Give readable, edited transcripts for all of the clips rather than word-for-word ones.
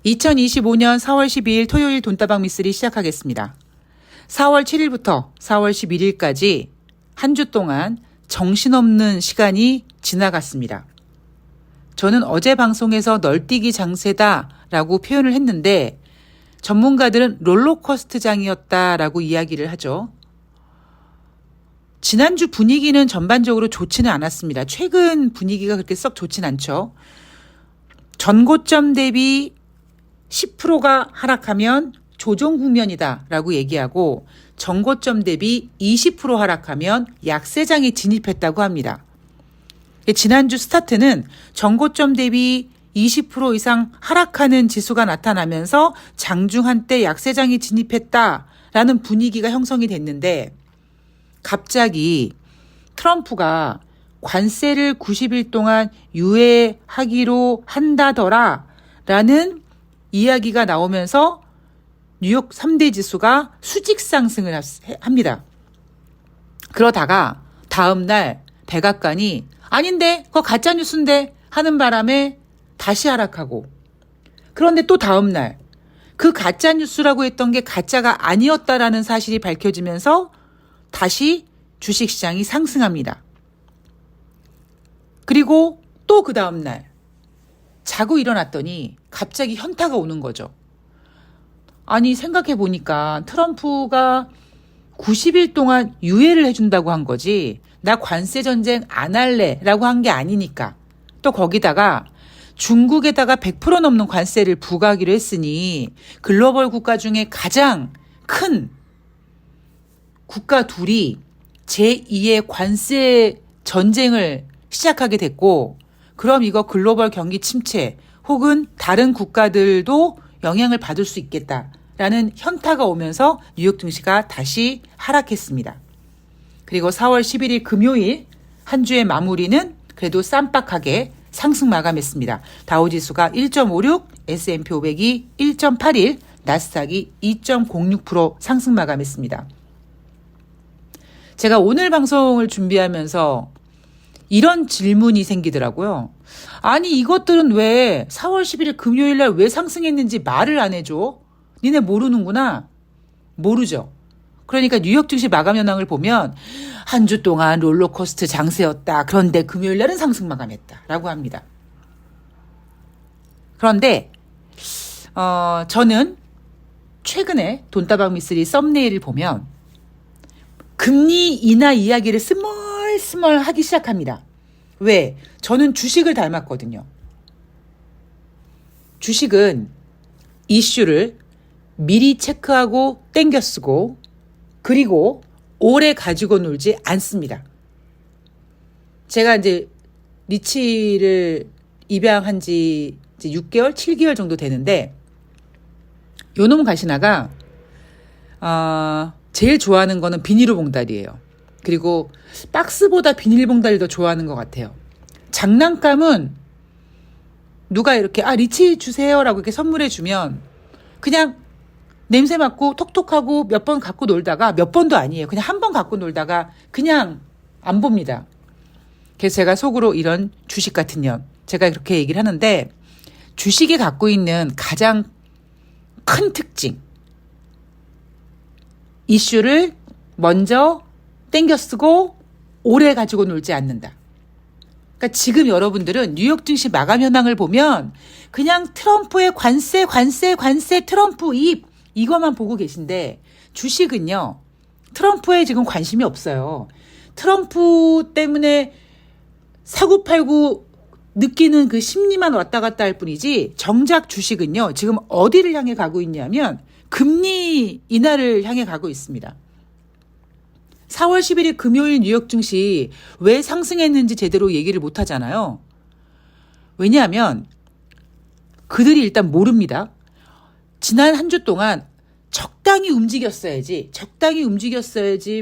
2025년 4월 12일 토요일 돈다방 미쓰리 시작하겠습니다. 4월 7일부터 4월 11일까지 한 주 동안 정신없는 시간이 지나갔습니다. 저는 어제 방송에서 널뛰기 장세다라고 표현을 했는데 전문가들은 롤러코스터장이었다라고 이야기를 하죠. 지난주 분위기는 전반적으로 좋지는 않았습니다. 최근 분위기가 그렇게 썩 좋진 않죠. 전고점 대비 10%가 하락하면 조정 국면이다라고 얘기하고 전고점 대비 20% 하락하면 약세장에 진입했다고 합니다. 지난주 스타트는 전고점 대비 20% 이상 하락하는 지수가 나타나면서 장중 한때 약세장에 진입했다라는 분위기가 형성이 됐는데 갑자기 트럼프가 관세를 90일 동안 유예하기로 한다더라라는 이야기가 나오면서 뉴욕 3대 지수가 수직 상승을 합니다. 그러다가 다음 날 백악관이 아닌데 그거 가짜 뉴스인데 하는 바람에 다시 하락하고 그런데 또 다음 날 그 가짜 뉴스라고 했던 게 가짜가 아니었다라는 사실이 밝혀지면서 다시 주식시장이 상승합니다. 그리고 또 그 다음 날 자고 일어났더니 갑자기 현타가 오는 거죠. 아니 생각해 보니까 트럼프가 90일 동안 유예를 해준다고 한 거지 나 관세 전쟁 안 할래 라고 한 게 아니니까 또 거기다가 중국에다가 100% 넘는 관세를 부과하기로 했으니 글로벌 국가 중에 가장 큰 국가 둘이 제2의 관세 전쟁을 시작하게 됐고 그럼 이거 글로벌 경기 침체 혹은 다른 국가들도 영향을 받을 수 있겠다라는 현타가 오면서 뉴욕 증시가 다시 하락했습니다. 그리고 4월 11일 금요일 한 주의 마무리는 그래도 쌈박하게 상승 마감했습니다. 다우지수가 1.56, S&P 500이 1.81, 나스닥이 2.06% 상승 마감했습니다. 제가 오늘 방송을 준비하면서 이런 질문이 생기더라고요. 아니 이것들은 왜 4월 11일 금요일 날 왜 상승했는지 말을 안 해줘? 니네 모르는구나. 모르죠. 그러니까 뉴욕 증시 마감 현황을 보면 한 주 동안 롤러코스터 장세였다. 그런데 금요일 날은 상승 마감했다라고 합니다. 그런데 저는 최근에 돈다방 미쓰리 썸네일을 보면 금리 인하 이야기를 스멀스멀 하기 시작합니다. 왜? 저는 주식을 닮았거든요. 주식은 이슈를 미리 체크하고 땡겨 쓰고 그리고 오래 가지고 놀지 않습니다. 제가 이제 리치를 입양한 지 이제 6개월, 7개월 정도 되는데 요놈 가시나가 제일 좋아하는 거는 비닐봉다리예요. 그리고 박스보다 비닐봉다리를 더 좋아하는 것 같아요. 장난감은 누가 이렇게 리치 주세요라고 이렇게 선물해 주면 그냥 냄새 맡고 톡톡하고 몇 번 갖고 놀다가 몇 번도 아니에요. 그냥 한 번 갖고 놀다가 그냥 안 봅니다. 그래서 제가 속으로 이런 주식 같은 년 제가 그렇게 얘기를 하는데 주식이 갖고 있는 가장 큰 특징 이슈를 먼저 땡겨 쓰고 오래 가지고 놀지 않는다. 그러니까 지금 여러분들은 뉴욕 증시 마감 현황을 보면 그냥 트럼프의 관세 트럼프 입 이것만 보고 계신데 주식은요. 트럼프에 지금 관심이 없어요. 트럼프 때문에 사고팔고 느끼는 그 심리만 왔다 갔다 할 뿐이지 정작 주식은요. 지금 어디를 향해 가고 있냐면 금리 인하를 향해 가고 있습니다. 4월 11일 금요일 뉴욕 증시 왜 상승했는지 제대로 얘기를 못 하잖아요. 왜냐하면 그들이 일단 모릅니다. 지난 한 주 동안 적당히 움직였어야지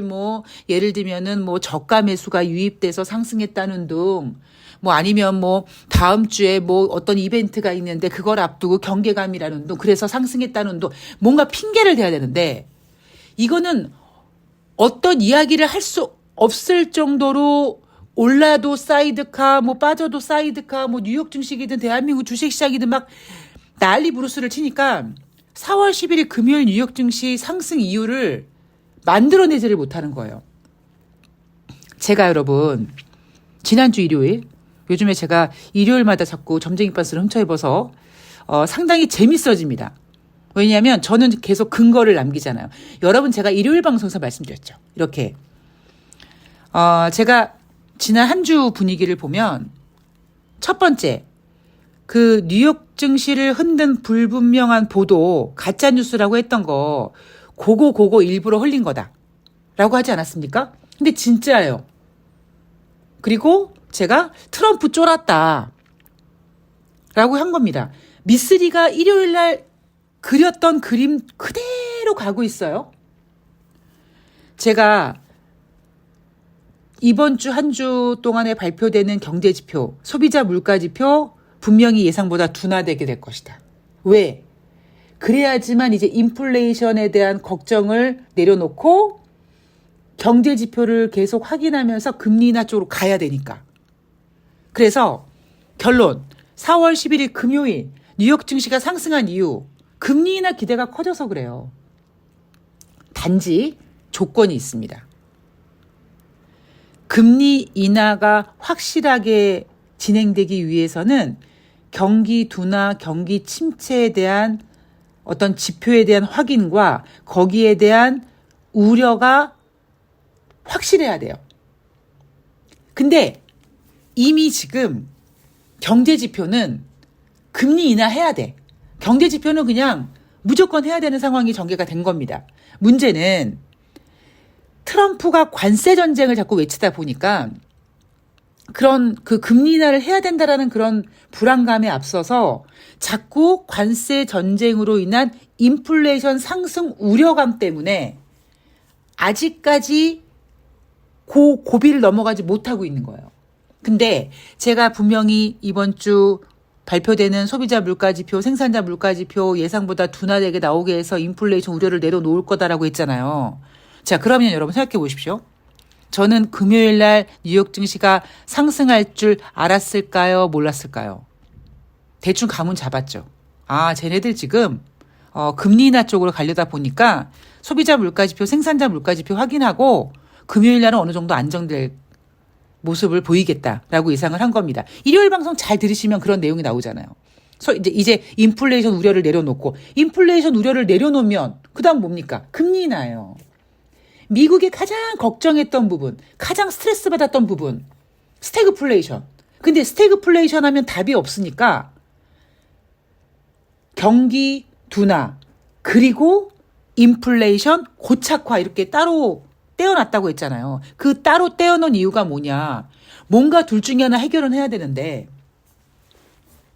뭐 예를 들면은 뭐 저가 매수가 유입돼서 상승했다는 등 뭐 아니면 뭐 다음 주에 뭐 어떤 이벤트가 있는데 그걸 앞두고 경계감이라는 등 그래서 상승했다는 등 뭔가 핑계를 대야 되는데 이거는 어떤 이야기를 할 수 없을 정도로 올라도 사이드카 뭐 빠져도 사이드카 뭐 뉴욕 증시이든 대한민국 주식시장이든 막 난리 부르스를 치니까 4월 11일 금요일 뉴욕 증시 상승 이유를 만들어내지를 못하는 거예요. 제가 여러분 지난주 일요일, 요즘에 제가 일요일마다 자꾸 점쟁이 빤스를 훔쳐 입어서 상당히 재밌어집니다. 왜냐하면 저는 계속 근거를 남기잖아요. 여러분 제가 일요일 방송에서 말씀드렸죠. 이렇게 제가 지난 한 주 분위기를 보면 첫 번째, 그 뉴욕 증시를 흔든 불분명한 보도, 가짜 뉴스라고 했던 거 고거 일부러 흘린 거다라고 하지 않았습니까? 근데 진짜예요. 그리고 제가 트럼프 쫄았다 라고 한 겁니다. 미쓰리가 일요일 날 그렸던 그림 그대로 가고 있어요. 제가 이번 주 한 주 동안에 발표되는 경제지표, 소비자 물가지표 분명히 예상보다 둔화되게 될 것이다. 왜? 그래야지만 이제 인플레이션에 대한 걱정을 내려놓고 경제지표를 계속 확인하면서 금리 인하 쪽으로 가야 되니까. 그래서 결론, 4월 11일 금요일 뉴욕 증시가 상승한 이유, 금리 인하 기대가 커져서 그래요. 단지 조건이 있습니다. 금리 인하가 확실하게 진행되기 위해서는 경기 둔화, 경기 침체에 대한 어떤 지표에 대한 확인과 거기에 대한 우려가 확실해야 돼요. 근데 이미 지금 경제지표는 금리 인하해야 돼. 경제지표는 그냥 무조건 해야 되는 상황이 전개가 된 겁니다. 문제는 트럼프가 관세 전쟁을 자꾸 외치다 보니까 그런 그 금리 인하를 해야 된다라는 그런 불안감에 앞서서 자꾸 관세 전쟁으로 인한 인플레이션 상승 우려감 때문에 아직까지 고비를 넘어가지 못하고 있는 거예요. 근데 제가 분명히 이번 주 발표되는 소비자 물가지표, 생산자 물가지표 예상보다 둔화되게 나오게 해서 인플레이션 우려를 내려놓을 거다라고 했잖아요. 자, 그러면 여러분 생각해 보십시오. 저는 금요일 날 뉴욕 증시가 상승할 줄 알았을까요? 몰랐을까요? 대충 감은 잡았죠. 아, 쟤네들 지금 금리 인하 쪽으로 가려다 보니까 소비자 물가지표, 생산자 물가지표 확인하고 금요일 날은 어느 정도 안정될 모습을 보이겠다라고 예상을 한 겁니다. 일요일 방송 잘 들으시면 그런 내용이 나오잖아요. 이제 인플레이션 우려를 내려놓고, 인플레이션 우려를 내려놓으면 그다음 뭡니까? 금리 인하예요. 미국이 가장 걱정했던 부분, 가장 스트레스 받았던 부분, 스태그플레이션. 근데 스태그플레이션 하면 답이 없으니까 경기 둔화, 그리고 인플레이션 고착화 이렇게 따로 떼어놨다고 했잖아요. 그 따로 떼어놓은 이유가 뭐냐. 뭔가 둘 중에 하나 해결은 해야 되는데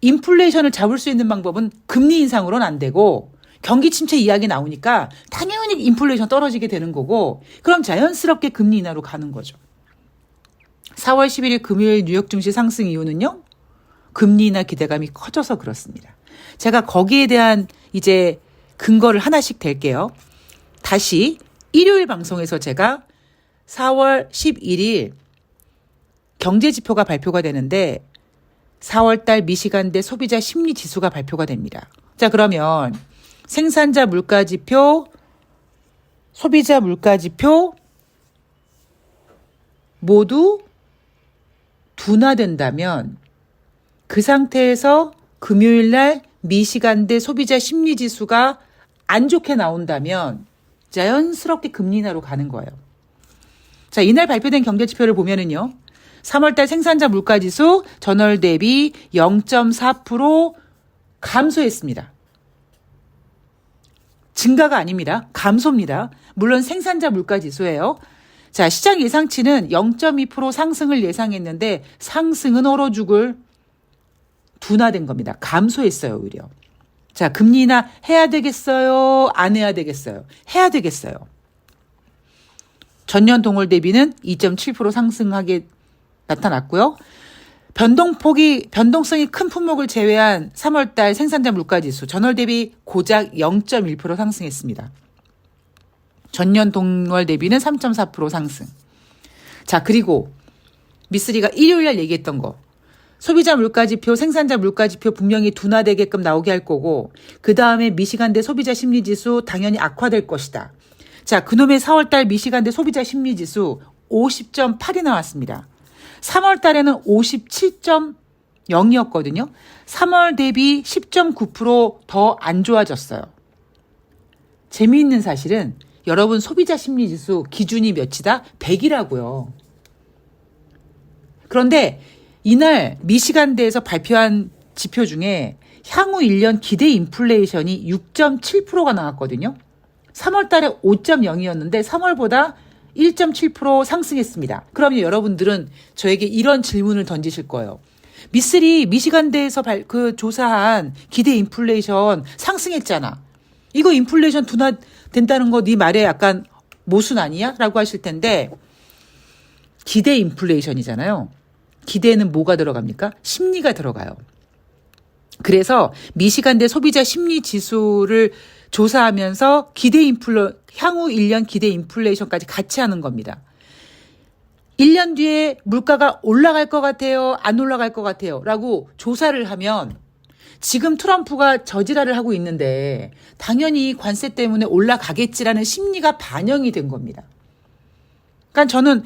인플레이션을 잡을 수 있는 방법은 금리 인상으로는 안 되고 경기 침체 이야기 나오니까 당연히 인플레이션 떨어지게 되는 거고 그럼 자연스럽게 금리 인하로 가는 거죠. 4월 11일 금요일 뉴욕 증시 상승 이유는요. 금리 인하 기대감이 커져서 그렇습니다. 제가 거기에 대한 이제 근거를 하나씩 댈게요. 다시 일요일 방송에서 제가 4월 11일 경제지표가 발표가 되는데 4월달 미시간대 소비자 심리지수가 발표가 됩니다. 자, 그러면 생산자 물가지표, 소비자 물가지표 모두 둔화된다면 그 상태에서 금요일날 미시간대 소비자 심리지수가 안 좋게 나온다면 자연스럽게 금리 인하로 가는 거예요. 자, 이날 발표된 경제지표를 보면은요. 3월달 생산자 물가지수 전월 대비 0.4% 감소했습니다. 증가가 아닙니다. 감소입니다. 물론 생산자 물가지수예요. 자, 시장 예상치는 0.2% 상승을 예상했는데 상승은 얼어 죽을 둔화된 겁니다. 감소했어요, 오히려. 자, 금리 인하 해야 되겠어요? 안 해야 되겠어요? 해야 되겠어요. 전년 동월 대비는 2.7% 상승하게 나타났고요. 변동성이 큰 품목을 제외한 3월달 생산자 물가지수 전월 대비 고작 0.1% 상승했습니다. 전년 동월 대비는 3.4% 상승. 자, 그리고 미쓰리가 일요일 날 얘기했던 거. 소비자 물가지표, 생산자 물가지표 분명히 둔화되게끔 나오게 할 거고 그 다음에 미시간대 소비자 심리지수 당연히 악화될 것이다. 자, 그놈의 4월달 미시간대 소비자 심리지수 50.8이 나왔습니다. 3월 달에는 57.0이었거든요. 3월 대비 10.9% 더 안 좋아졌어요. 재미있는 사실은 여러분 소비자 심리지수 기준이 몇이다? 100이라고요. 그런데 이날 미시간대에서 발표한 지표 중에 향후 1년 기대 인플레이션이 6.7%가 나왔거든요. 3월 달에 5.0이었는데 3월보다 1.7% 상승했습니다. 그러면 여러분들은 저에게 이런 질문을 던지실 거예요. 미쓰리 미시간대에서 조사한 기대 인플레이션 상승했잖아. 이거 인플레이션 둔화된다는 거 네 말에 약간 모순 아니야? 라고 하실 텐데 기대 인플레이션이잖아요. 기대에는 뭐가 들어갑니까? 심리가 들어가요. 그래서 미시간대 소비자 심리 지수를 조사하면서 향후 1년 기대 인플레이션까지 같이 하는 겁니다. 1년 뒤에 물가가 올라갈 것 같아요? 안 올라갈 것 같아요? 라고 조사를 하면 지금 트럼프가 저지랄을 하고 있는데 당연히 관세 때문에 올라가겠지라는 심리가 반영이 된 겁니다. 그러니까 저는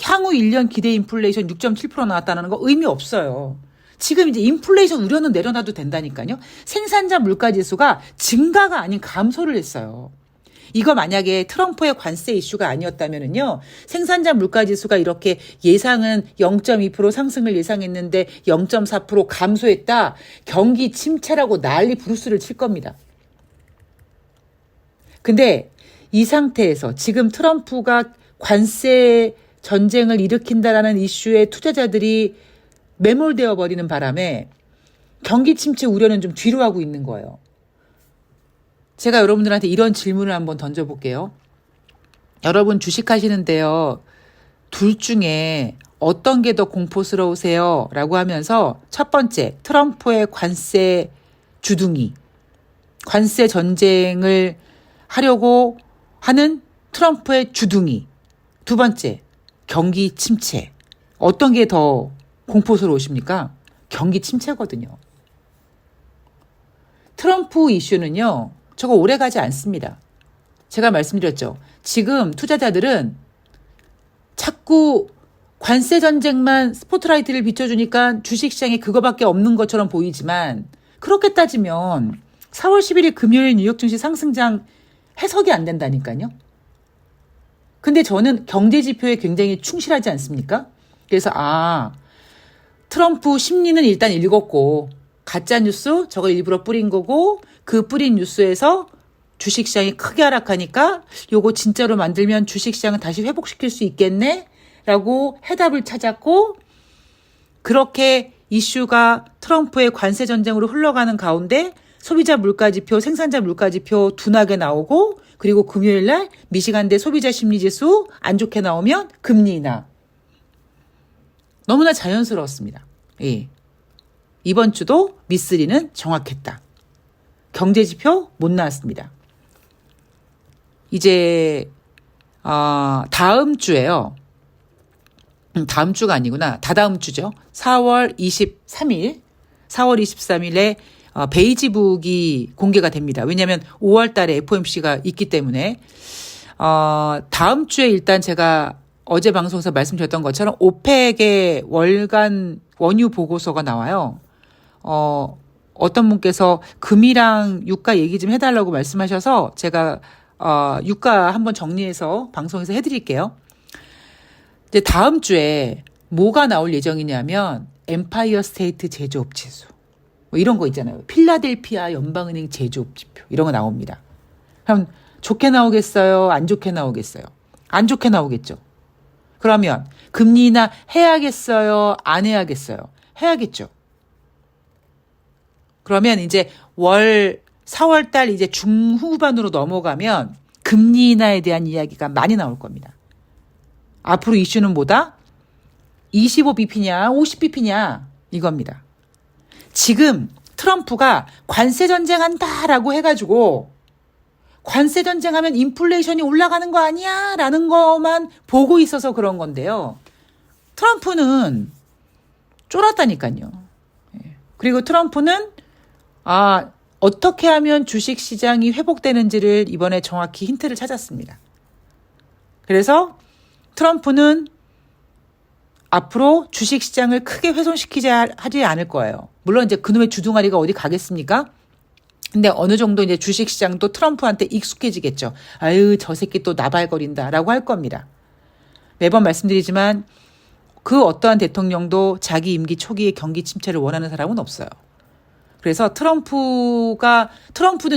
향후 1년 기대 인플레이션 6.7% 나왔다는 거 의미 없어요. 지금 이제 인플레이션 우려는 내려놔도 된다니까요. 생산자 물가지수가 증가가 아닌 감소를 했어요. 이거 만약에 트럼프의 관세 이슈가 아니었다면은요, 생산자 물가지수가 이렇게 예상은 0.2% 상승을 예상했는데 0.4% 감소했다. 경기 침체라고 난리 부르스를 칠 겁니다. 근데 이 상태에서 지금 트럼프가 관세 전쟁을 일으킨다라는 이슈에 투자자들이 매몰되어 버리는 바람에 경기 침체 우려는 좀 뒤로 하고 있는 거예요. 제가 여러분들한테 이런 질문을 한번 던져볼게요. 여러분 주식하시는데요. 둘 중에 어떤 게 더 공포스러우세요? 라고 하면서 첫 번째, 트럼프의 관세 주둥이, 관세 전쟁을 하려고 하는 트럼프의 주둥이. 두 번째, 경기 침체. 어떤 게 더 공포스러우십니까? 경기 침체거든요. 트럼프 이슈는요, 저거 오래 가지 않습니다. 제가 말씀드렸죠. 지금 투자자들은 자꾸 관세 전쟁만 스포트라이트를 비춰주니까 주식시장에 그거밖에 없는 것처럼 보이지만 그렇게 따지면 4월 11일 금요일 뉴욕 증시 상승장 해석이 안 된다니까요. 근데 저는 경제지표에 굉장히 충실하지 않습니까? 그래서 트럼프 심리는 일단 읽었고 가짜뉴스 저걸 일부러 뿌린 거고 그 뿌린 뉴스에서 주식시장이 크게 하락하니까 요거 진짜로 만들면 주식시장은 다시 회복시킬 수 있겠네? 라고 해답을 찾았고 그렇게 이슈가 트럼프의 관세 전쟁으로 흘러가는 가운데 소비자 물가지표, 생산자 물가지표 둔하게 나오고 그리고 금요일 날 미시간대 소비자 심리지수 안 좋게 나오면 금리 인하. 너무나 자연스러웠습니다. 예. 이번 주도 미쓰리는 정확했다. 경제지표 못 나왔습니다. 이제 다음 주에요. 다음 주가 아니구나. 다다음 주죠. 4월 23일에 베이지북이 공개가 됩니다. 왜냐하면 5월 달에 FOMC가 있기 때문에 다음 주에 일단 제가 어제 방송에서 말씀드렸던 것처럼 오펙의 월간 원유 보고서가 나와요. 어떤 분께서 금이랑 유가 얘기 좀 해달라고 말씀하셔서 제가 유가 한번 정리해서 방송에서 해드릴게요. 이제 다음 주에 뭐가 나올 예정이냐면 엠파이어 스테이트 제조업 지수 이런 거 있잖아요. 필라델피아 연방은행 제조업 지표 이런 거 나옵니다. 그럼 좋게 나오겠어요? 안 좋게 나오겠어요? 안 좋게 나오겠죠. 그러면 금리 인하 해야겠어요? 안 해야겠어요? 해야겠죠. 그러면 이제 4월 달 이제 중후반으로 넘어가면 금리 인하에 대한 이야기가 많이 나올 겁니다. 앞으로 이슈는 뭐다? 25bp냐 50bp냐 이겁니다. 지금 트럼프가 관세 전쟁한다라고 해가지고 관세 전쟁하면 인플레이션이 올라가는 거 아니야? 라는 것만 보고 있어서 그런 건데요. 트럼프는 쫄았다니까요. 예. 그리고 트럼프는 어떻게 하면 주식시장이 회복되는지를 이번에 정확히 힌트를 찾았습니다. 그래서 트럼프는 앞으로 주식시장을 크게 하지 않을 거예요. 물론 이제 그놈의 주둥아리가 어디 가겠습니까? 근데 어느 정도 이제 주식시장도 트럼프한테 익숙해지겠죠. 아유, 저 새끼 또 나발거린다라고 할 겁니다. 매번 말씀드리지만 그 어떠한 대통령도 자기 임기 초기에 경기 침체를 원하는 사람은 없어요. 그래서 트럼프는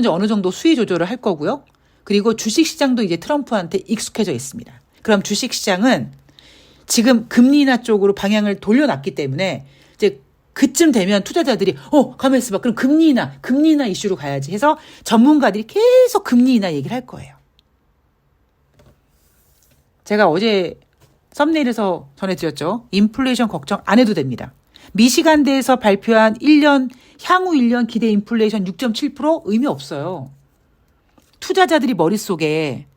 이제 어느 정도 수위 조절을 할 거고요. 그리고 주식시장도 이제 트럼프한테 익숙해져 있습니다. 그럼 주식시장은 지금 금리 인하 쪽으로 방향을 돌려놨기 때문에 이제 그쯤 되면 투자자들이 가만 있어봐. 그럼 금리 인하 이슈로 가야지 해서 전문가들이 계속 금리 인하 얘기를 할 거예요. 제가 어제 썸네일에서 전해드렸죠. 인플레이션 걱정 안 해도 됩니다. 미시간대에서 발표한 향후 1년 기대 인플레이션 6.7% 의미 없어요. 투자자들이 머릿속에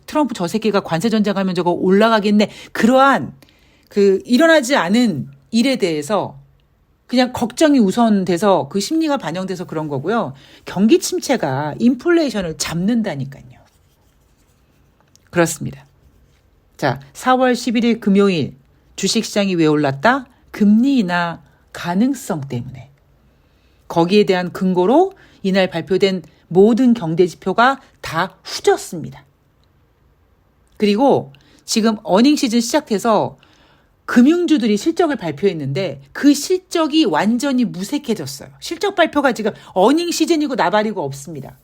트럼프 저 새끼가 관세 전쟁하면 저거 올라가겠네. 그러한 일어나지 않은 일에 대해서 그냥 걱정이 우선돼서 그 심리가 반영돼서 그런 거고요. 경기 침체가 인플레이션을 잡는다니까요. 그렇습니다. 자, 4월 11일 금요일 주식시장이 왜 올랐다? 금리 인하 가능성 때문에. 거기에 대한 근거로 이날 발표된 모든 경제지표가 다 후졌습니다. 그리고 지금 어닝 시즌 시작해서 금융주들이 실적을 발표했는데 그 실적이 완전히 무색해졌어요. 실적 발표가 지금 어닝 시즌이고 나발이고 없습니다.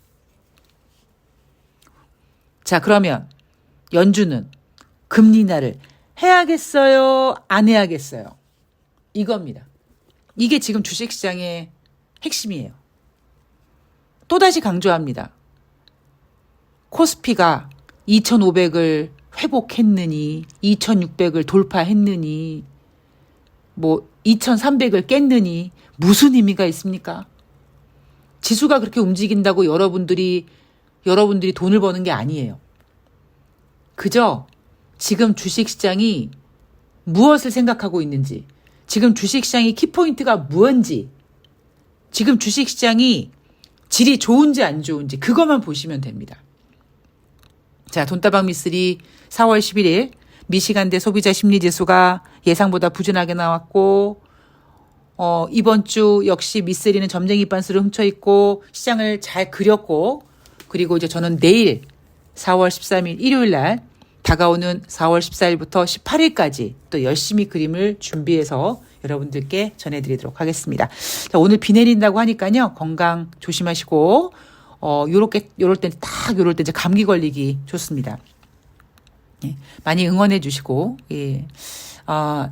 자, 그러면 연준은 금리 인하를 해야겠어요? 안 해야겠어요? 이겁니다. 이게 지금 주식시장의 핵심이에요. 또다시 강조합니다. 코스피가 2,500을 회복했느니 2,600을 돌파했느니 2,300을 깼느니 무슨 의미가 있습니까? 지수가 그렇게 움직인다고 여러분들이 돈을 버는 게 아니에요. 그저 지금 주식시장이 무엇을 생각하고 있는지, 지금 주식시장의 키포인트가 무엇인지, 지금 주식시장이 질이 좋은지 안 좋은지 그것만 보시면 됩니다. 자, 돈다방 미쓰리 4월 11일 미시간대 소비자 심리지수가 예상보다 부진하게 나왔고 이번 주 역시 미쓰리는 점쟁이 빤스를 훔쳐있고 시장을 잘 그렸고 그리고 이제 저는 내일 4월 13일 일요일 날 다가오는 4월 14일부터 18일까지 또 열심히 그림을 준비해서 여러분들께 전해드리도록 하겠습니다. 자, 오늘 비 내린다고 하니까요. 건강 조심하시고 요럴 때 이제 감기 걸리기 좋습니다. 예, 많이 응원해 주시고 예.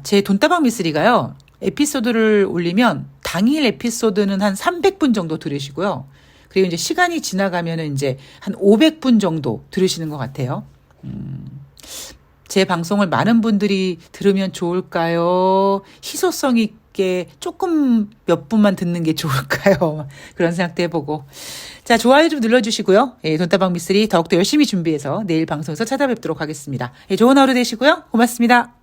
제 돈다방 미쓰리가요. 에피소드를 올리면 당일 에피소드는 한 300분 정도 들으시고요. 그리고 이제 시간이 지나가면은 이제 한 500분 정도 들으시는 것 같아요. 제 방송을 많은 분들이 들으면 좋을까요? 희소성 있게 조금 몇 분만 듣는 게 좋을까요? 그런 생각도 해보고. 자, 좋아요 좀 눌러주시고요. 예, 돈다방 미쓰리 더욱더 열심히 준비해서 내일 방송에서 찾아뵙도록 하겠습니다. 예, 좋은 하루 되시고요. 고맙습니다.